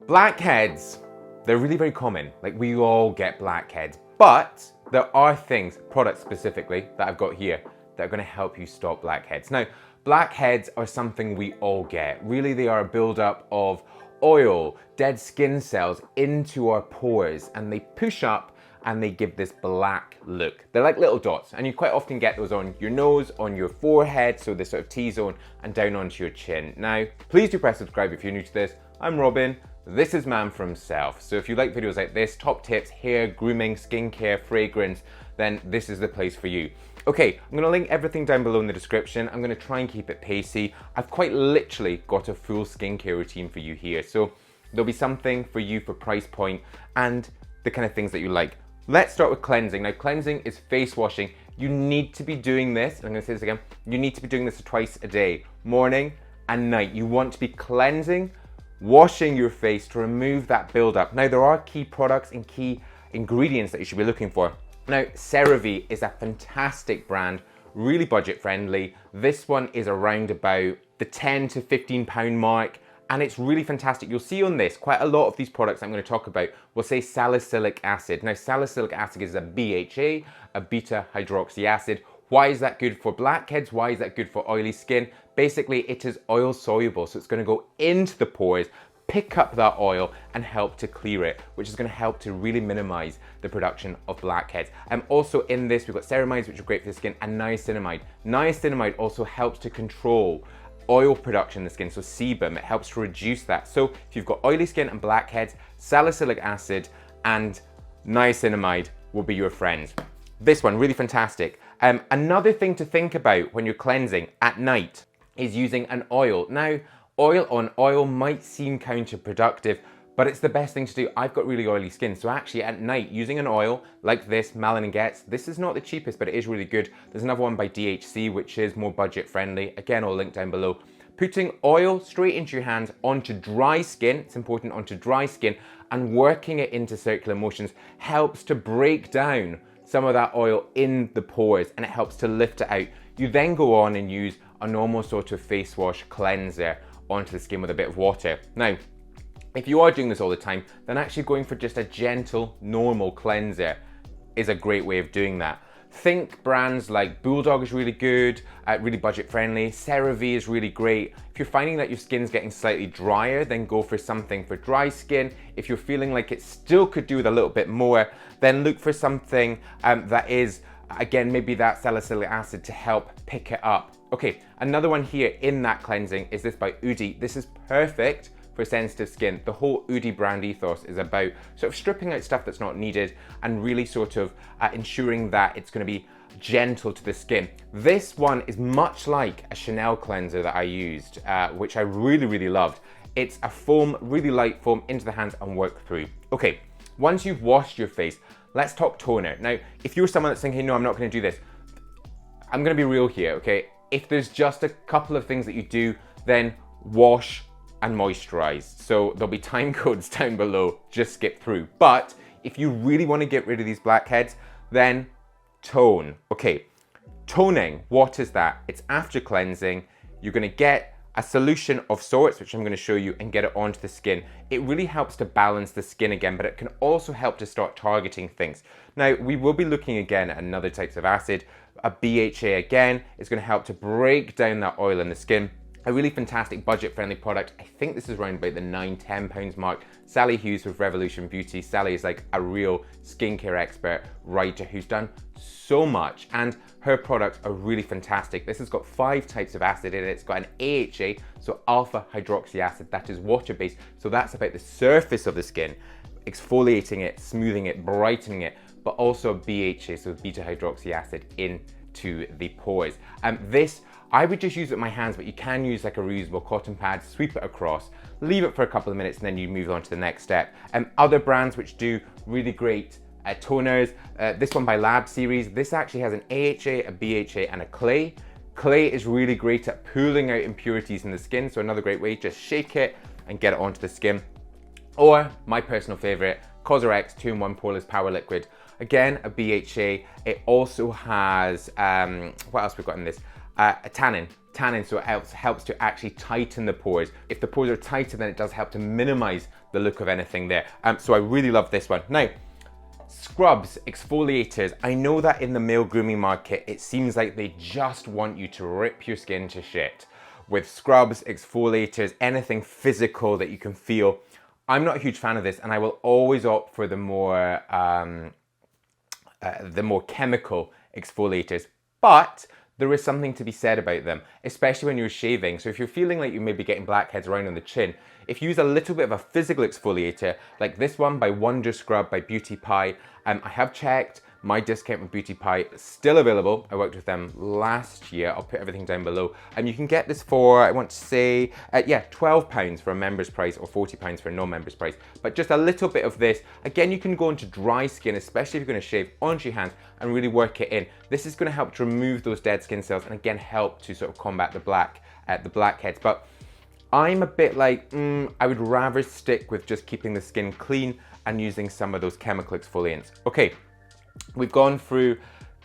Blackheads, they're really very common. Like, we all get blackheads, but there are things, products specifically, that I've got here that are gonna help you stop blackheads. Now, blackheads are something we all get. Really, they are a buildup of oil, dead skin cells into our pores, and they push up and they give this black look. They're like little dots, and you quite often get those on your nose, on your forehead, so this sort of T-zone, and down onto your chin. Now, please do press subscribe if you're new to this. I'm Robin. This is Man From Self. So if you like videos like this, top tips, hair, grooming, skincare, fragrance, then this is the place for you. Okay, I'm gonna link everything down below in the description. I'm gonna try and keep it pacey. I've quite literally got a full skincare routine for you here. So there'll be something for you for price point and the kind of things that you like. Let's start with cleansing. Now, cleansing is face washing. You need to be doing this, and I'm gonna say this again, you need to be doing this twice a day, morning and night. You want to be cleansing, washing your face to remove that buildup. Now, there are key products and key ingredients that you should be looking for. Now, CeraVe is a fantastic brand, really budget friendly. This one is around about the 10 to 15 pound mark, and it's really fantastic. You'll see on this, quite a lot of these products I'm gonna talk about will say salicylic acid. Now, salicylic acid is a BHA, a beta hydroxy acid. Why is that good for blackheads? Why is that good for oily skin? Basically, it is oil soluble, so it's gonna go into the pores, pick up that oil and help to clear it, which is gonna help to really minimize the production of blackheads. Also in this, we've got ceramides, which are great for the skin, and niacinamide. Niacinamide also helps to control oil production in the skin, so sebum, it helps to reduce that. So if you've got oily skin and blackheads, salicylic acid and niacinamide will be your friends. This one, really fantastic. Another thing to think about when you're cleansing at night is using an oil. Now, oil on oil might seem counterproductive, but it's the best thing to do. I've got really oily skin, so actually at night, using an oil like this, Malin & Getz, this is not the cheapest, but it is really good. There's another one by DHC, which is more budget friendly. Again, I'll link down below. Putting oil straight into your hands onto dry skin, it's important, onto dry skin, and working it into circular motions helps to break down some of that oil in the pores, and it helps to lift it out. You then go on and use a normal sort of face wash cleanser onto the skin with a bit of water. Now, if you are doing this all the time, then actually going for just a gentle, normal cleanser is a great way of doing that. Think brands like Bulldog is really good, really budget friendly. CeraVe is really great. If you're finding that your skin's getting slightly drier, then go for something for dry skin. If you're feeling like it still could do with a little bit more, then look for something that is, again, maybe that salicylic acid to help pick it up. Okay, another one here in that cleansing is this by Udi. This is perfect for sensitive skin. The whole Udi brand ethos is about sort of stripping out stuff that's not needed and really sort of ensuring that it's gonna be gentle to the skin. This one is much like a Chanel cleanser that I used, which I really, really loved. It's a foam, really light foam into the hands and work through. Okay, once you've washed your face, let's talk toner. Now, if you're someone that's thinking, no, I'm not gonna do this, I'm gonna be real here, okay? If there's just a couple of things that you do, then wash and moisturize. So there'll be time codes down below, just skip through. But if you really want to get rid of these blackheads, then tone. Okay, toning, what is that? It's after cleansing. You're gonna get a solution of sorts, which I'm gonna show you, and get it onto the skin. It really helps to balance the skin again, but it can also help to start targeting things. Now, we will be looking again at another types of acid. A BHA again is gonna help to break down that oil in the skin. A really fantastic budget-friendly product. I think this is around about the £9–10 pounds mark. Sally Hughes with Revolution Beauty. Sally is like a real skincare expert writer who's done so much, and her products are really fantastic. This has got 5 types of acid in it. It's got an AHA, so alpha hydroxy acid, that is water-based. So that's about the surface of the skin, exfoliating it, smoothing it, brightening it, but also BHA, so beta hydroxy acid into the pores. This, I would just use it with my hands, but you can use like a reusable cotton pad, sweep it across, leave it for a couple of minutes, and then you move on to the next step. Other brands which do really great toners, this one by Lab Series, this actually has an AHA, a BHA, and a clay. Clay is really great at pulling out impurities in the skin, so another great way, just shake it and get it onto the skin. Or my personal favorite, Cosrx 2-in-1 Poreless Power Liquid. Again, a BHA. It also has, what else we've got in this? A tannin. tannin, so it helps to actually tighten the pores. If the pores are tighter, then it does help to minimize the look of anything there. So I really love this one. Now, scrubs, exfoliators. I know that in the male grooming market, it seems like they just want you to rip your skin to shit. With scrubs, exfoliators, anything physical that you can feel. I'm not a huge fan of this, and I will always opt for the more chemical exfoliators. But there is something to be said about them, especially when you're shaving. So if you're feeling like you may be getting blackheads around on the chin, if you use a little bit of a physical exfoliator, like this one by Wonder Scrub by Beauty Pie, I have checked, my discount with Beauty Pie is still available. I worked with them last year. I'll put everything down below. And you can get this for, I want to say, yeah, £12 for a member's price or £40 for a non-member's price. But just a little bit of this. Again, you can go into dry skin, especially if you're going to shave onto your hands and really work it in. This is going to help to remove those dead skin cells and again, help to sort of combat the blackheads. But I'm a bit like, I would rather stick with just keeping the skin clean and using some of those chemical exfoliants. Okay. We've gone through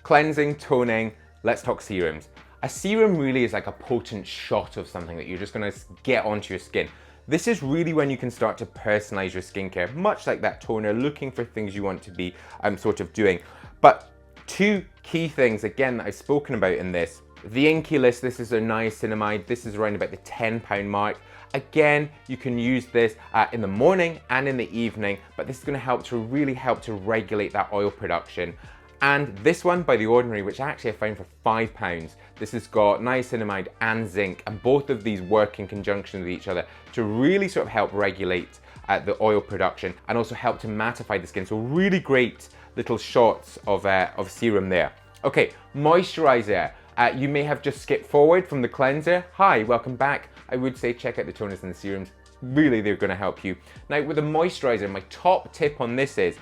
cleansing, toning, let's talk serums. A serum really is like a potent shot of something that you're just gonna get onto your skin. This is really when you can start to personalize your skincare, much like that toner, looking for things you want to be sort of doing. But two key things, again, that I've spoken about in this. The Inky List, this is a niacinamide. This is around about the £10 mark. Again, you can use this in the morning and in the evening, but this is going to really help to regulate that oil production. And this one by The Ordinary, which actually I found for £5. This has got niacinamide and zinc, and both of these work in conjunction with each other to really sort of help regulate the oil production and also help to mattify the skin. So really great little shots of serum there. Okay, moisturizer. You may have just skipped forward from the cleanser. Hi, welcome back. I would say check out the toners and the serums. Really, they're gonna help you. Now with the moisturizer, my top tip on this is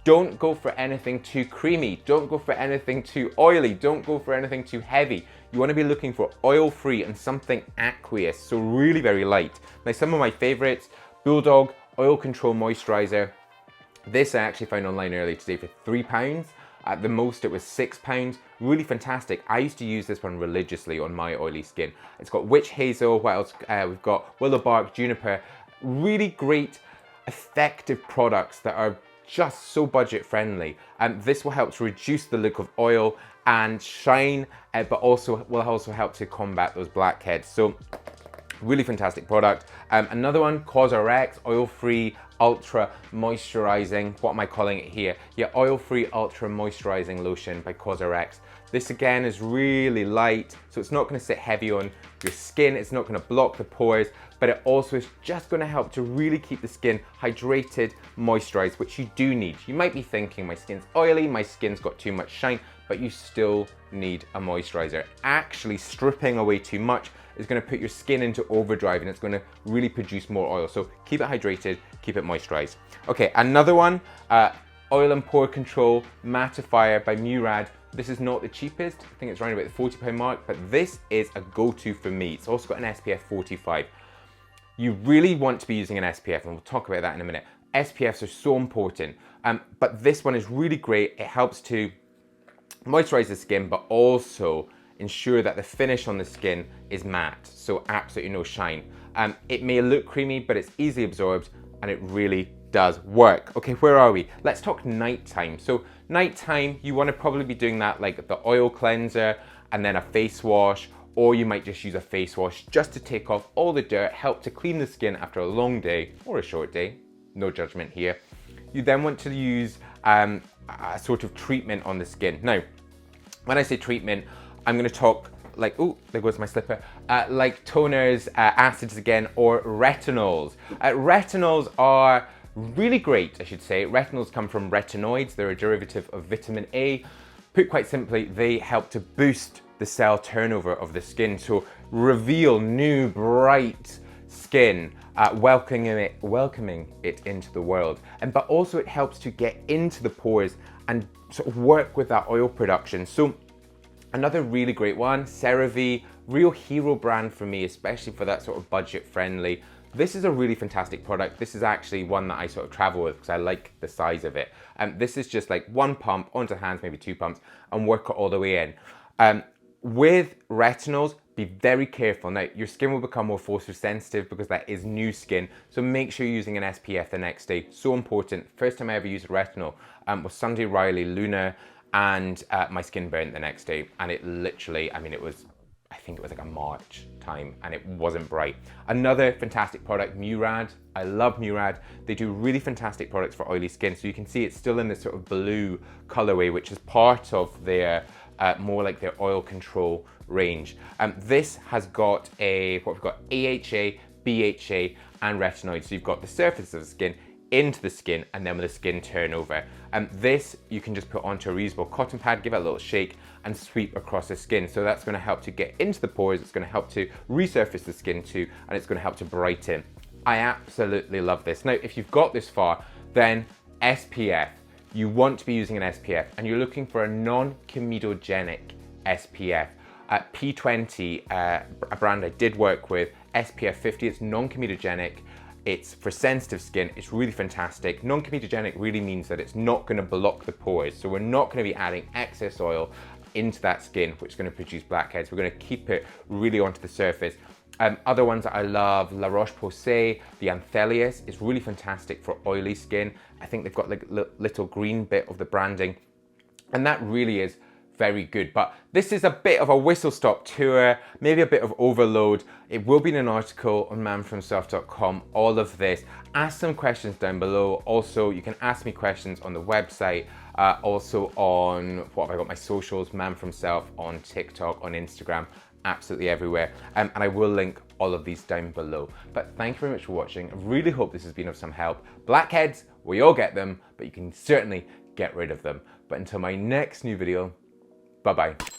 don't go for anything too creamy. Don't go for anything too oily. Don't go for anything too heavy. You wanna be looking for oil-free and something aqueous, so really very light. Now some of my favorites, Bulldog Oil Control Moisturizer. This I actually found online earlier today for £3. At the most it was £6, really fantastic. I used to use this one religiously on my oily skin. It's got witch hazel, what else? We've got willow bark, juniper, really great, effective products that are just so budget friendly. And this will help to reduce the look of oil and shine, but also will help to combat those blackheads. So really fantastic product. Another one, CosRx, oil-free, ultra moisturizing, what am I calling it here? Yeah, oil-free ultra moisturizing lotion by CosRx. This again is really light, so it's not gonna sit heavy on your skin, it's not gonna block the pores, but it also is just gonna help to really keep the skin hydrated, moisturized, which you do need. You might be thinking, my skin's oily, my skin's got too much shine, but you still need a moisturizer. Actually, stripping away too much is going to put your skin into overdrive and it's going to really produce more oil. So keep it hydrated, keep it moisturized. Okay, another one, Oil and Pore Control Mattifier by Murad. This is not the cheapest. I think it's around about the £40 mark, but this is a go-to for me. It's also got an SPF 45. You really want to be using an SPF, and we'll talk about that in a minute. SPFs are so important, but this one is really great. It helps to moisturize the skin, but also ensure that the finish on the skin is matte, so absolutely no shine. It may look creamy, but it's easily absorbed and it really does work. Okay, where are we? Let's talk nighttime. So nighttime, you want to probably be doing that like the oil cleanser and then a face wash, or you might just use a face wash just to take off all the dirt, help to clean the skin after a long day or a short day. No judgment here. You then want to use a sort of treatment on the skin. Now, when I say treatment, I'm going to talk like, oh, there goes my slipper, like toners, acids again, or retinols. Retinols are really great, I should say. Retinols come from retinoids. They're a derivative of vitamin A. Put quite simply, they help to boost the cell turnover of the skin, so reveal new, bright skin, welcoming it into the world. But also it helps to get into the pores and sort of work with that oil production. So another really great one, CeraVe, real hero brand for me, especially for that sort of budget friendly. This is a really fantastic product. This is actually one that I sort of travel with because I like the size of it. This is just like one pump onto the hands, maybe two pumps, and work it all the way in. With retinols, be very careful. Now, your skin will become more photosensitive because that is new skin, so make sure you're using an SPF the next day. So important. First time I ever used retinol was Sunday Riley Luna, and my skin burnt the next day, and it literally, I mean, I think it was like a March time, and it wasn't bright. Another fantastic product, Murad. I love Murad. They do really fantastic products for oily skin. So you can see it's still in this sort of blue colorway, which is part of their more like their oil control range. This has got what we've got, AHA, BHA, and retinoids. So you've got the surface of the skin into the skin, and then with the skin turnover. This you can just put onto a reusable cotton pad, give it a little shake, and sweep across the skin. So that's going to help to get into the pores, it's going to help to resurface the skin too, and it's going to help to brighten. I absolutely love this. Now, if you've got this far, then SPF. You want to be using an SPF, and you're looking for a non-comedogenic SPF. At P20, a brand I did work with, SPF 50, it's non-comedogenic. It's for sensitive skin, it's really fantastic. Non-comedogenic really means that it's not gonna block the pores. So we're not gonna be adding excess oil into that skin, which is gonna produce blackheads. We're gonna keep it really onto the surface. Other ones that I love, La Roche-Posay, the Anthelius is really fantastic for oily skin. I think they've got like a little green bit of the branding, and that really is very good. But this is a bit of a whistle-stop tour, maybe a bit of overload. It will be in an article on manfromself.com, all of this. Ask some questions down below. Also, you can ask me questions on the website, also on, what have I got, my socials, manfromself, on TikTok, on Instagram, absolutely everywhere. And I will link all of these down below. But thank you very much for watching. I really hope this has been of some help. Blackheads, we all get them, but you can certainly get rid of them. But until my next new video, bye-bye.